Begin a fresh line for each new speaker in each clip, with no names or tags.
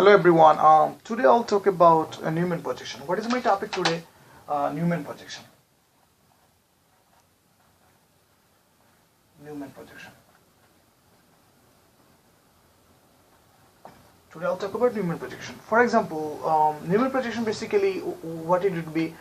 Hello everyone. Today I'll talk about a Newman projection. What is my topic today? Newman projection. Newman projection. Today I'll talk about Newman projection. For example, Newman projection basically what it would be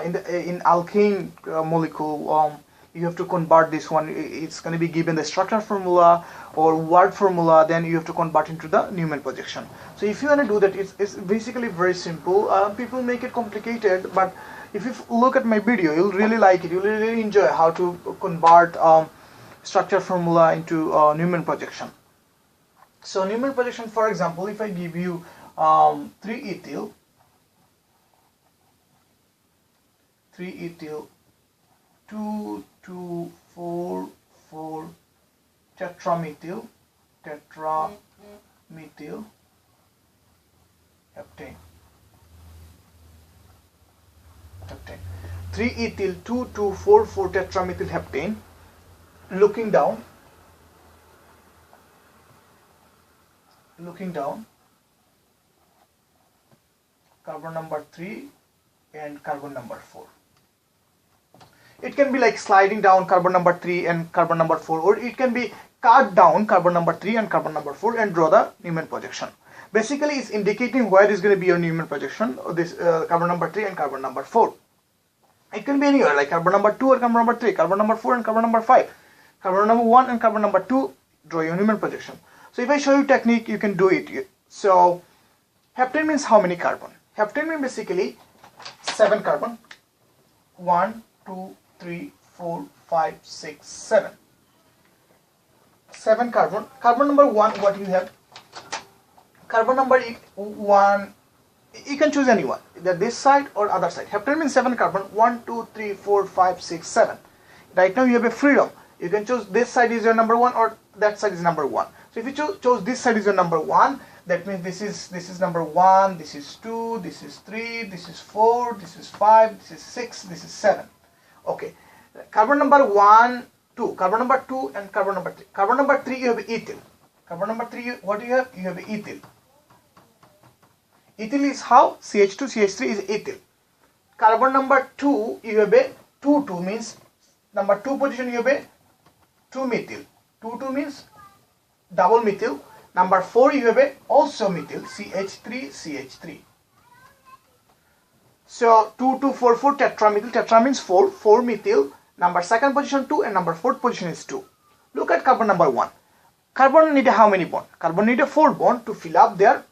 in alkane molecule. You have to convert this one. It's going to be given the structure formula or word formula, then you have to convert into the Newman projection. So if you want to do that, it's basically very simple. People make it complicated, but if you look at my video, you'll really like it. You'll really enjoy how to convert structure formula into Newman projection. So Newman projection, for example, if I give you 3-ethyl 2,2,4,4 tetramethyl heptane. 3-ethyl 2,2,4,4 tetramethyl heptane. Looking down, carbon number 3 and carbon number 4. It can be like sliding down carbon number 3 and carbon number 4, or it can be cut down carbon number 3 and carbon number 4 and draw the Newman projection. Basically, it's indicating where is going to be your Newman projection, this carbon number 3 and carbon number 4. It can be anywhere, like carbon number 2 or carbon number 3, carbon number 4 and carbon number 5, carbon number 1 and carbon number 2, draw your Newman projection. So if I show you technique, you can do it. So heptane means how many carbon? Heptane means basically 7 carbon. 1, 2, 3, 4, 5, 6, 7. 7 carbon. Carbon number 1, what you have? Carbon number 1, you can choose anyone, either this side or other side. Heptane means 7 carbon. 1, 2, 3, 4, 5, 6, 7. Right now you have a freedom. You can choose this side is your number 1 or that side is number 1. So if you chose this side is your number 1, that means this is number 1, this is 2, this is 3, this is 4, this is 5, this is 6, this is 7. Okay. Carbon number 1, 2, carbon number 2 and carbon number 3. Carbon number 3 you have ethyl. Carbon number 3, what do you have? You have ethyl. Ethyl is how? CH2, CH3 is ethyl. Carbon number 2, you have a 2 means number 2 position you have a 2-methyl. 2 means double methyl. Number 4 you have a also methyl, CH3, CH3. So 2,2,4,4 tetramethyl. Tetra means 4 methyl. Number second position 2 and number fourth position is 2. Look at carbon number 1. Carbon need how many bond? Carbon need a 4 bond to fill up their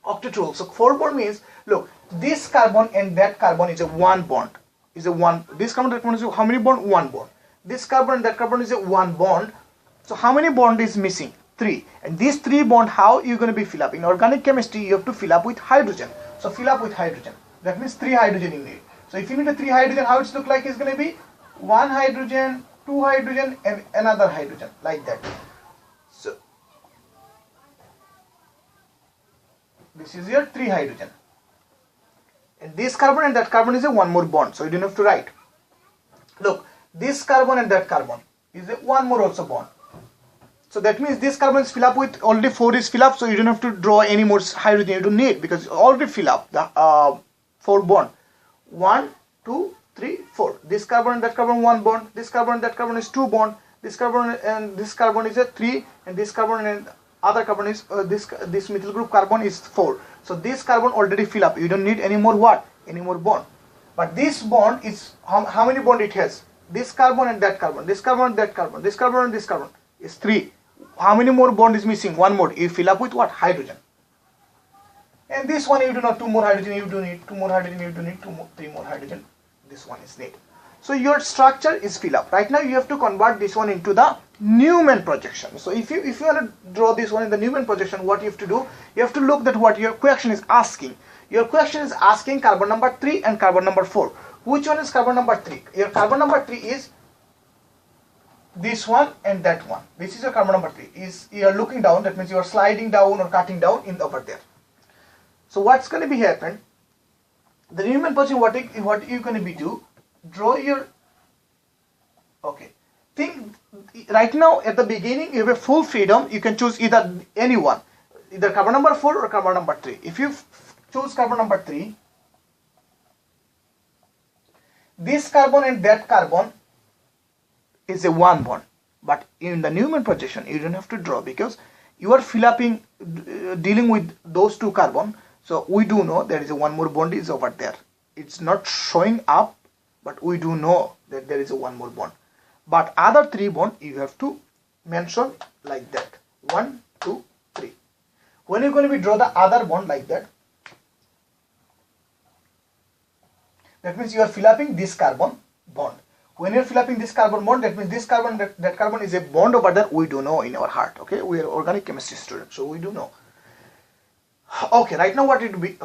octet rule. So 4 bond means, look, this carbon and that carbon is a 1 bond. This carbon that carbon is how many bond? 1 bond. This carbon and that carbon is a 1 bond. So how many bond is missing? 3. And these 3 bond, how you going to be fill up? In organic chemistry, you have to fill up with hydrogen. So fill up with hydrogen. That means 3 hydrogen you need. So if you need a 3 hydrogen, how it's look like is going to be 1 hydrogen, 2 hydrogen and another hydrogen, like that. So this is your 3 hydrogen. And this carbon and that carbon is a 1 more bond. So you don't have to write. Look, this carbon and that carbon is a 1 more also bond. So that means this carbon is fill up with already 4 is fill up, so you don't have to draw any more hydrogen. You don't need, because already fill up the 4 bond. 1, 2, 3, 4. This carbon and that carbon 1 bond. This carbon and that carbon is 2 bond. This carbon and this carbon is a 3, and this carbon and other carbon is this methyl group carbon is 4. So this carbon already fill up. You don't need any more what? Any more bond. But this bond is how many bond it has? This carbon and that carbon. This carbon and that carbon. This carbon and this carbon is 3. How many more bond is missing? 1 more. You fill up with what? Hydrogen. And this one you do not 2 more hydrogen. You do need 2 more hydrogen. You do need 3 more hydrogen. This one is need. So your structure is fill up. Right now you have to convert this one into the Newman projection. So if you want to draw this one in the Newman projection, what you have to do? You have to look at what your question is asking. Your question is asking carbon number 3 and carbon number 4. Which one is carbon number 3? Your carbon number 3 is this one and that one. This is your carbon number 3. Is you are looking down, that means you are sliding down or cutting down in over there. So what's going to be happen? The Newman projection, what you going to be do? Draw your, okay, think right now at the beginning you have a full freedom. You can choose either anyone. either carbon number 4 or carbon number 3. If you choose carbon number 3, this carbon and that carbon is a one bond, but in the Newman projection you don't have to draw because you are dealing with those two carbon. So we do know there is a one more bond is over there. It's not showing up, but we do know that there is a one more bond. But other three bond you have to mention like that, 1, 2, 3. When you're going to draw the other bond like that, that means you are fill-upping this carbon bond. When you are fill-upping this carbon bond, that means this carbon, that carbon is a bond over there. We do know in our heart. Okay, we are organic chemistry students, so we do know. Okay, right now what it will be?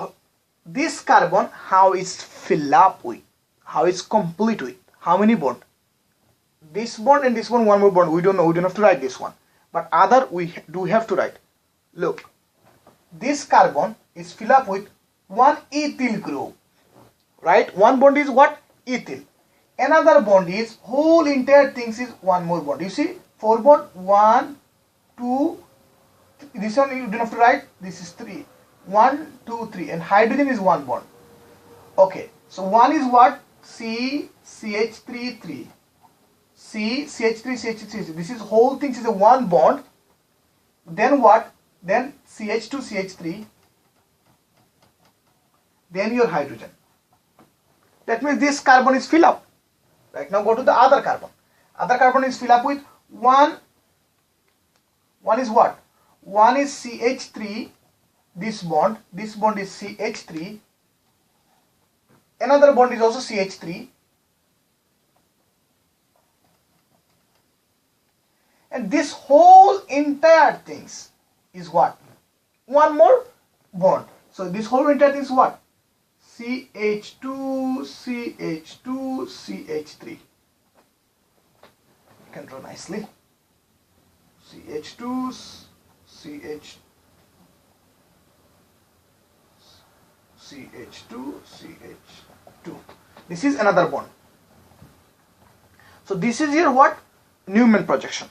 This carbon, how is fill up with? How is complete with? How many bond? This bond and this one more bond. We don't know. We don't have to write this one, but other we do have to write. Look, this carbon is fill up with one ethyl group. Right? One bond is what? Ethyl. Another bond is, whole entire things is one more bond. You see, 4 bond, 1, 2, this one you don't have to write, this is 3. 1, 2, 3, and hydrogen is one bond. Okay, so one is what? C, CH3, 3. C, CH3, CH3. This is whole things is a one bond. Then what? Then CH2, CH3. Then your hydrogen. That means this carbon is fill up. Right now go to the other carbon. Other carbon is fill up with 1. One is what? One is CH3. This bond is CH3. Another bond is also CH3. And this whole entire things is what? One more bond. So this whole entire thing is what? CH2, CH2, CH3. You can draw nicely. CH2, CH2, CH2. This is another bond. So this is your what? Newman projection.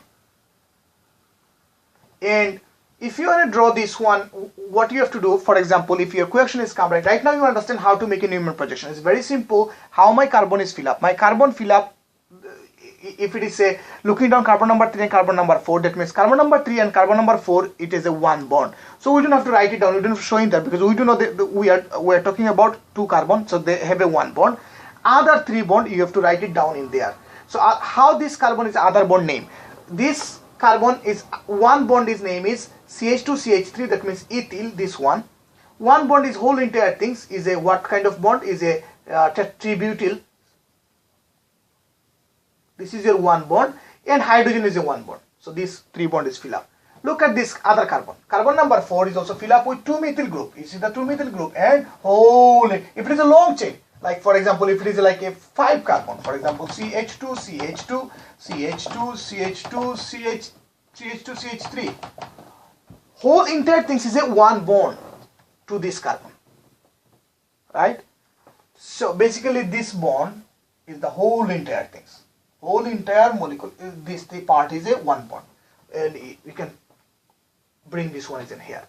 And if you want to draw this one, what you have to do, for example, if your question is come right now you understand how to make a Newman projection. It's very simple. How my carbon is fill up. My carbon fill up, if it is say looking down carbon number 3 and carbon number 4, that means carbon number 3 and carbon number 4, it is a one bond. So we don't have to write it down. We don't have to show in that because we do know that we are talking about two carbon, so they have a one bond. Other three bond you have to write it down in there. So how this carbon is other bond name? This carbon is one bond is name is CH2CH3, that means ethyl, this one. One bond is whole entire things is a what kind of bond? Is a tetrabutyl. This is your one bond, and hydrogen is a one bond. So this three bond is fill up. Look at this other carbon. Carbon number 4 is also fill up with 2-methyl group. You see the 2-methyl group and whole. If it is a long chain, like for example, if it is like a 5 carbon, for example, CH2, CH2, CH2, CH2, CH2, CH3. Whole entire things is a one bond to this carbon, right? So basically this bond is the whole entire things. Whole entire molecule, this the part is a one bond, and we can bring this one is in here.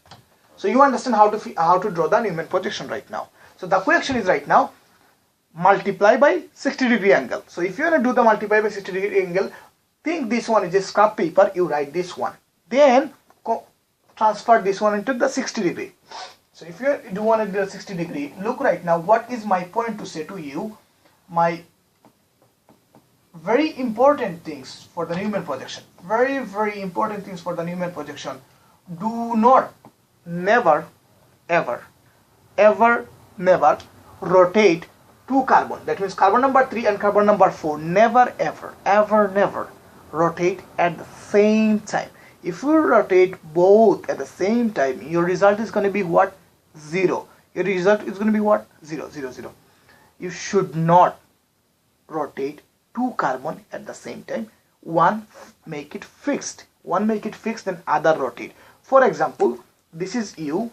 So you understand how to draw the Newman projection right now. So the question is right now, multiply by 60-degree angle. So if you want to do the multiply by 60-degree angle, think this one is a scrap paper, you write this one, then transfer this one into the 60-degree. So if you do want to do a 60-degree, look right now, what is my point to say to you? My very important things for the Newman projection. Very, very important things for the Newman projection. Do not, never, ever, never rotate two carbon. That means carbon number 3 and carbon number 4. Never, ever, never rotate at the same time. If you rotate both at the same time, your result is going to be what? 0. Your result is going to be what? 0, 0, 0. You should not rotate two carbon at the same time. One make it fixed. One make it fixed, then other rotate. For example, this is you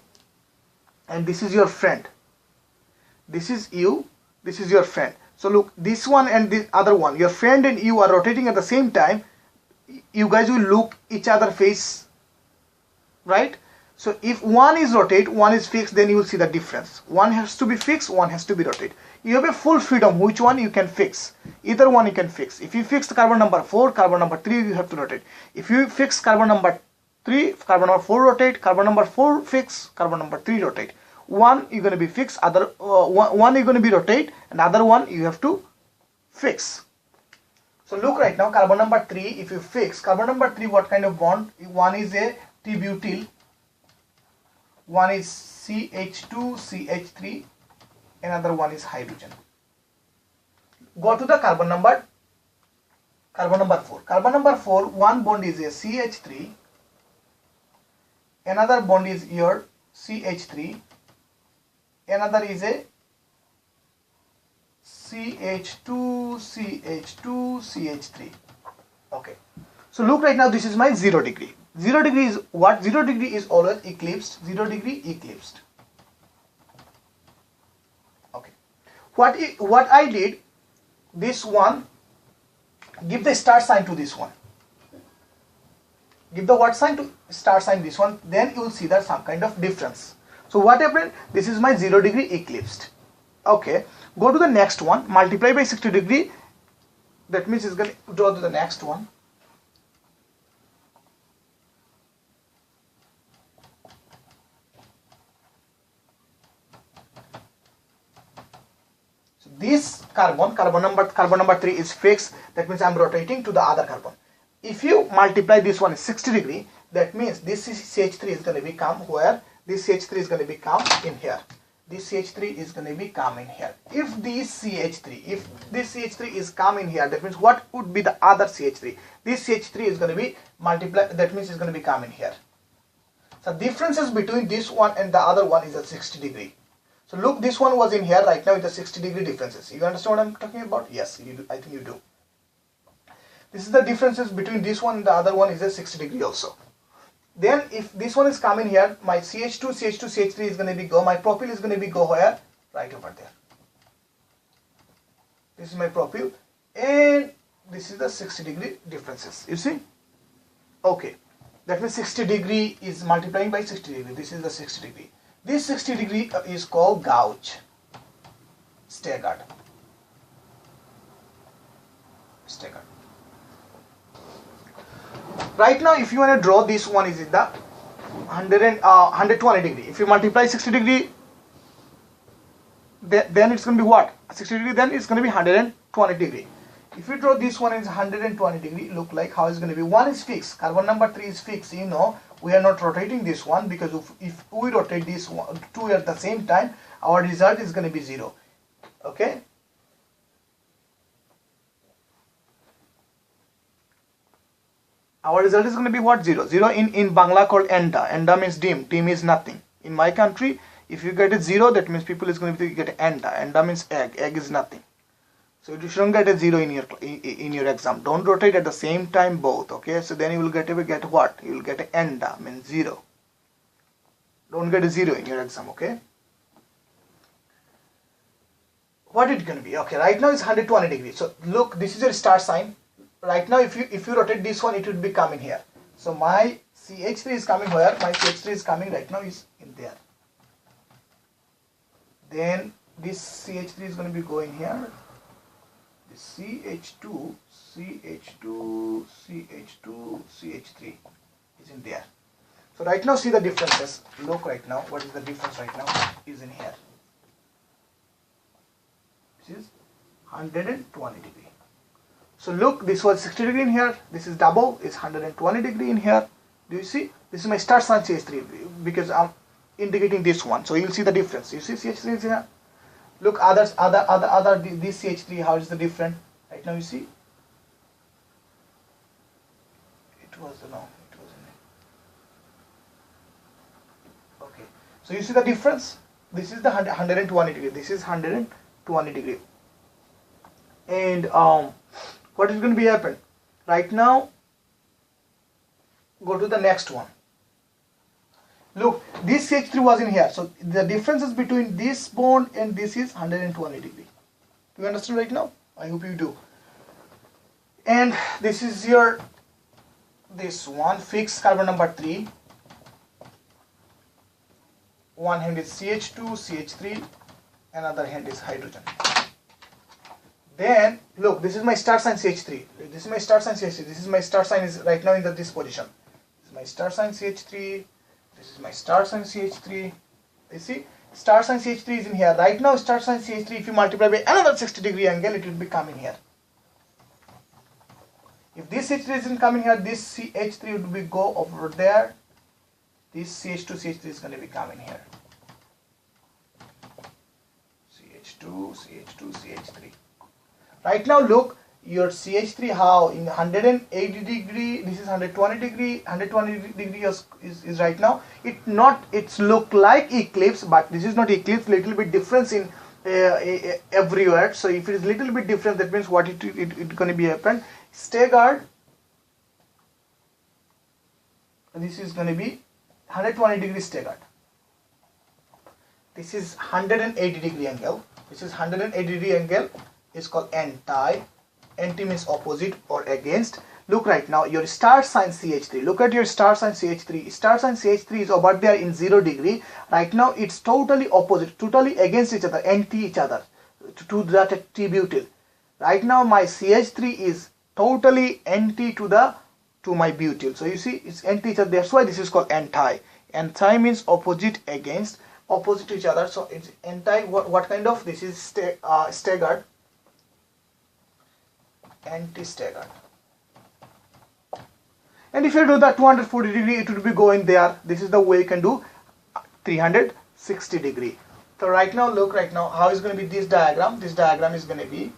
and this is your friend. This is you, this is your friend. So look, this one and this other one, your friend and you are rotating at the same time. You guys will look each other face, right? So if one is rotate, one is fixed, then you will see the difference. One has to be fixed, one has to be rotate. You have a full freedom which one you can fix. Either one you can fix. If you fix the carbon number 4, carbon number 3, you have to rotate. If you fix carbon number 3, carbon number 4 rotate, carbon number 4 fix, carbon number 3 rotate. One you're going to be fixed, other one you're going to be rotate, and other one you have to fix. So look right now, carbon number 3, if you fix carbon number 3, what kind of bond? One is a T-butyl, one is CH2CH3, another one is hydrogen. Go to the carbon number 4. Carbon number 4, one bond is a CH3, another bond is your CH3, another is a CH2CH2CH3. Okay, so look right now, this is my 0 degree. 0 degree is what? 0 degree is always eclipsed. 0 degree eclipsed. Okay, what I did, this one, give the star sign to this one. Give the what sign to star sign this one, then you will see that some kind of difference. So what happened? This is my 0 degree eclipsed. Okay, go to the next one, multiply by 60 degree. That means it's going to draw to the next one. So this carbon number 3 is fixed. That means I'm rotating to the other carbon. If you multiply this one is 60 degree, that means this CH3 is going to become where? This CH3 is going to become in here. This CH3 is going to be come in here. If this CH3 is come in here, that means what would be the other CH3? This CH3 is going to be multiplied, that means it's going to be come in here. So differences between this one and the other one is a 60 degree. So look, this one was in here, right now it's a 60 degree differences. You understand what I'm talking about? Yes, you do. I think you do. This is the differences between this one and the other one is a 60 degree also. Then if this one is coming here, my CH2, CH3 is going to be go, my propyl is going to be go where? Right over there. This is my propyl, and this is the 60 degree differences. You see? Okay. That means 60 degree is multiplying by 60 degree. This is the 60 degree. This 60 degree is called gauge. Staggered. Staggered. Right now, if you want to draw this one is in the 120 degree. If you multiply 60 degree, then it's going to be what? 60 degree, then it's going to be 120 degree. If you draw this one is 120 degree, look like how it's going to be. One is fixed. Carbon number 3 is fixed. You know, we are not rotating this one because if we rotate this one, two at the same time, our result is going to be 0. Okay. Our result is going to be what? 0. 0 in Bangla called enda. Enda means dim. Dim is nothing. In my country, if you get a 0, that means people is going to get enda. Enda means egg. Egg is nothing. So you shouldn't get a 0 in your exam. Don't rotate at the same time both. Okay. So then you will get what? You will get a enda means 0. Don't get a 0 in your exam. Okay. What it going to be? Okay. Right now it's 120 degrees. So look, this is your star sign. Right now, if you rotate this one, it would be coming here. So my CH3 is coming where? My CH3 is coming right now is in there. Then this CH3 is going to be going here. This CH2, CH3 is in there. So right now, see the differences. Look right now, what is the difference right now? Is in here. This is 120 degree. So look, this was 60 degree in here. This is double. It's 120 degree in here. Do you see? This is my star sign CH3 because I'm indicating this one. So you'll see the difference. You see CH3 is here. Look, other this CH3. How is the different? Right now you see. It was no. It wasn't. Okay. So you see the difference. This is the 120 degree. This is 120 degree. And what is going to be happen? Right now, go to the next one. Look, this CH3 was in here. So the differences between this bond and this is 120 degree. Do you understand right now? I hope you do. And this is your, this one fixed carbon number 3. one hand is CH2, CH3, another hand is hydrogen. Then look, this is my start sign CH3. This is my start sign CH3. This is my start sign is right now in this position. This is my start sign CH3. This is my start sign CH3. You see, start sign CH3 is in here. Right now, start sign CH3, if you multiply by another 60-degree angle, it will be coming here. If this CH3 isn't coming here, this CH3 would be go over there. This CH2, CH3 is going to be coming here. CH2, CH2, CH3. Right now, look, your CH3 how in 180 degree, this is 120 degree, 120 degree is right now. It's look like eclipse, but this is not eclipse. Little bit difference in everywhere. So if it is little bit different, that means what it going to be happen. Staggered. This is going to be 120 degree staggered. This is 180 degree angle. This is 180 degree angle. Is called anti. Anti means opposite or against. Look right now, your star sign CH3. Look at your star sign CH3. Star sign CH3 is over there in 0 degree. Right now, it's totally opposite, totally against each other, anti each other to that T-butyl. Right now, my CH3 is totally anti to my butyl. So you see, it's anti each other. That's why this is called anti. Anti means opposite, against, opposite to each other. So it's anti. What kind of? This is staggered. Anti-staggered. And if you do that 240 degree, it would be going there. This is the way you can do 360 degree. So right now, look right now, how is going to be this diagram? This diagram is going to be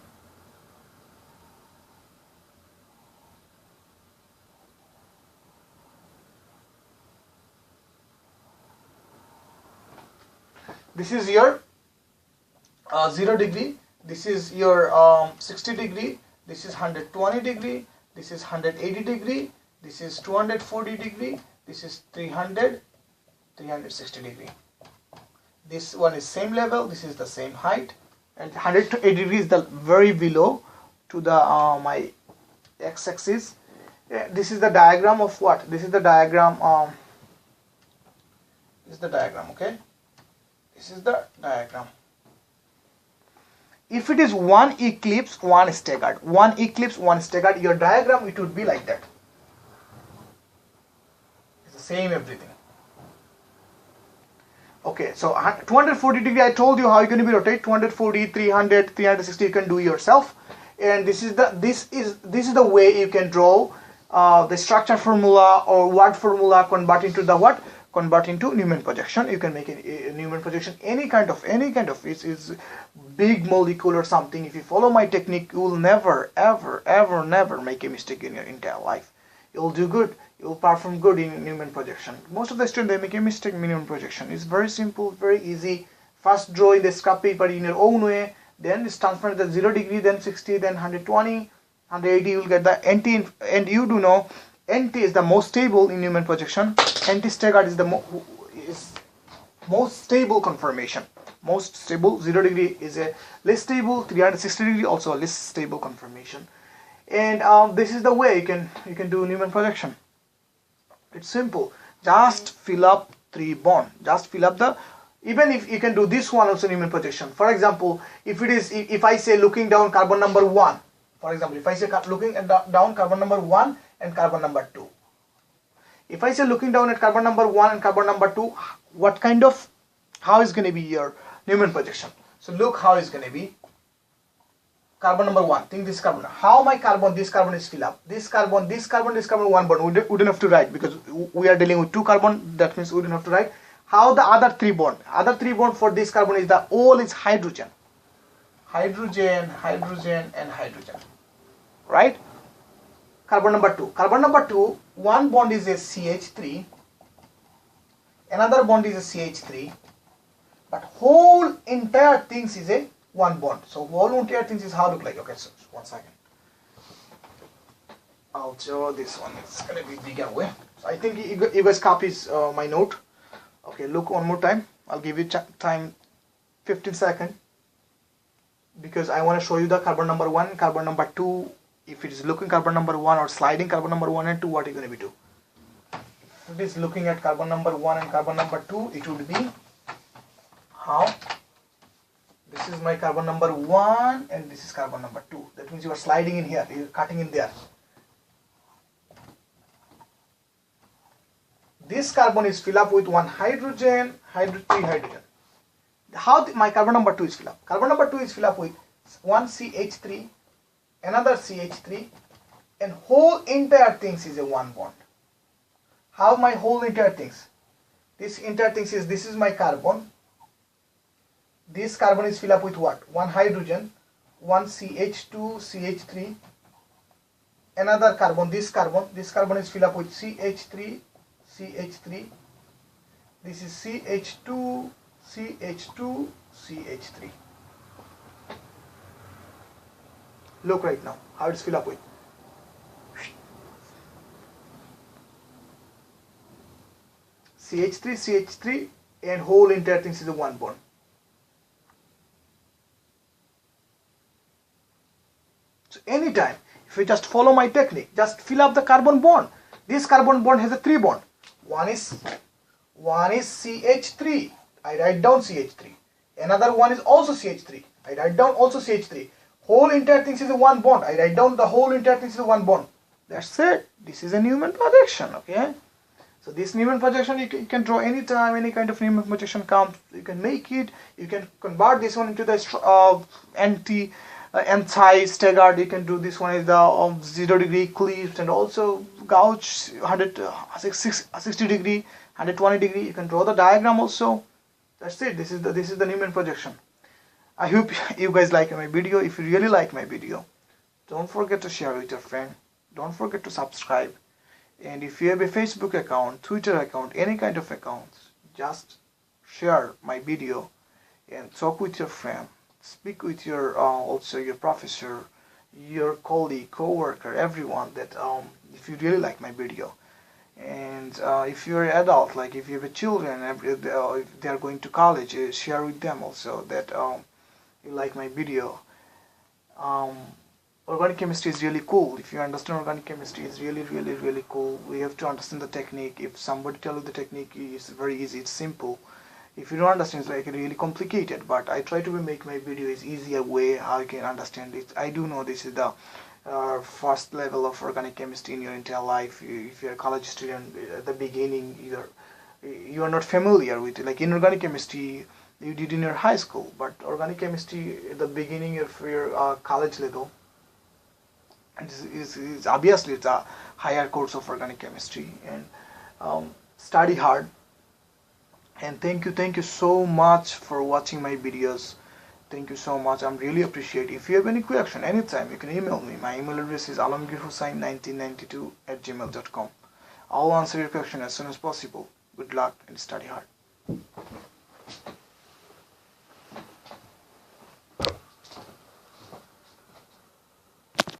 this is your 0 degree. This is your 60 degree. This is 120 degree, this is 180 degree, this is 240 degree, this is 360 degree. This one is same level, this is the same height, and 180 degree is the very below to the my x-axis. This is the diagram of what? This is the diagram. This is the diagram. Okay, this is the diagram. If it is one eclipse, one staggered, one eclipse, one staggered, your diagram, it would be like that. It's the same everything. Okay, so 240 degree, I told you how you're going to be rotate. 240, 300, 360, you can do yourself. And this is the way you can draw the structure formula or word formula, convert into the what? Convert into Newman projection. You can make a Newman projection any kind of it's big molecule or something. If you follow my technique, you will never never make a mistake in your entire life. You'll do good. You'll perform good in Newman projection. Most of the students, they make a mistake in Newman projection. It's very simple, very easy. First draw in the scrap paper in your own way, then it's transferred the 0 degree, then 60, then 120, 180. You'll get the NT, and you do know NT is the most stable in Newman projection. Anti-staggered is the most stable conformation. Most stable. 0 degree is a less stable. 360 degree also a less stable conformation. And this is the way you can do Newman projection. It's simple. Just fill up 3 bond. Just fill up the. Even if you can do this one also Newman projection. For example, if I say looking down carbon number 1. For example, if I say looking down carbon number 1 and carbon number 2. If I say looking down at carbon number 1 and carbon number 2, how is going to be your Newman projection? So look how it's going to be. Carbon number 1, think this carbon. How my carbon, this carbon is filled up. This carbon, 1 bond. We wouldn't have to write because we are dealing with 2 carbon. That means we wouldn't have to write. How the other 3 bond? Other 3 bond for this carbon is all is hydrogen. Hydrogen, hydrogen and hydrogen. Right? Carbon number 2. Carbon number 2, 1 bond is a CH3. Another bond is a CH3. But whole entire things is a 1 bond. So whole entire things is how look like. Okay, so 1 second. I'll show this one. It's gonna be bigger way. So I think you guys copies my note. Okay, look one more time. I'll give you time 15 seconds because I want to show you the carbon number 1, carbon number 2. If it is looking carbon number 1 or sliding carbon number 1 and 2, what are you going to be do? If it is looking at carbon number 1 and carbon number 2, it would be How? This is my carbon number 1 and this is carbon number 2. That means you are sliding in here, you are cutting in there. This carbon is filled up with 1 hydrogen, 3 hydrogen. How my carbon number 2 is filled up? Carbon number 2 is filled up with 1 CH3, another CH3, and whole entire things is a 1 bond. How my whole entire things? This entire things is, this is my carbon. This carbon is filled up with what? 1 hydrogen, 1 CH2, CH3, another carbon, this carbon is filled up with CH3, CH3, this is CH2, CH2, CH3. Look right now how it's filled up with. CH3, CH3, and whole entire things is a 1 bond. So anytime, if you just follow my technique, just fill up the carbon bond. This carbon bond has a 3 bond. One is CH3. I write down CH3. Another one is also CH3. I write down also CH3. Whole entire things is a 1 bond. I write down the whole entire things is a 1 bond. That's it. This is a Newman projection. Okay. So this Newman projection you can draw anytime, any kind of Newman projection comes. You can make it. You can convert this one into the anti-staggered. You can do this one is the 0 degree eclipse, and also gauge 60 degree, 120 degree. You can draw the diagram also. That's it. This is the Newman projection. I hope you guys like my video. If you really like my video, don't forget to share with your friend. Don't forget to subscribe. And if you have a Facebook account, Twitter account, any kind of accounts, just share my video and talk with your friend. Speak with your also your professor, your colleague, co-worker, everyone that if you really like my video. And if you're an adult, like if you have children, if they are going to college, share with them also that you like my video. Organic chemistry is really cool. If you understand organic chemistry, it's really cool. We have to understand the technique. If somebody tell you the technique, it's very easy, it's simple. If you don't understand, it's like really complicated, but I try to make my video is easier way how you can understand it. I do know this is the first level of organic chemistry in your entire life. If you're a college student, at the beginning you are not familiar with it. Like inorganic chemistry you did in your high school, but organic chemistry at the beginning of your college level, is obviously it's a higher course of organic chemistry, and study hard. And thank you so much for watching my videos. Thank you so much. I'm really appreciate. If you have any question anytime, you can email me. My email address is alamgirhussain1992@gmail.com. I'll answer your question as soon as possible. Good luck and study hard.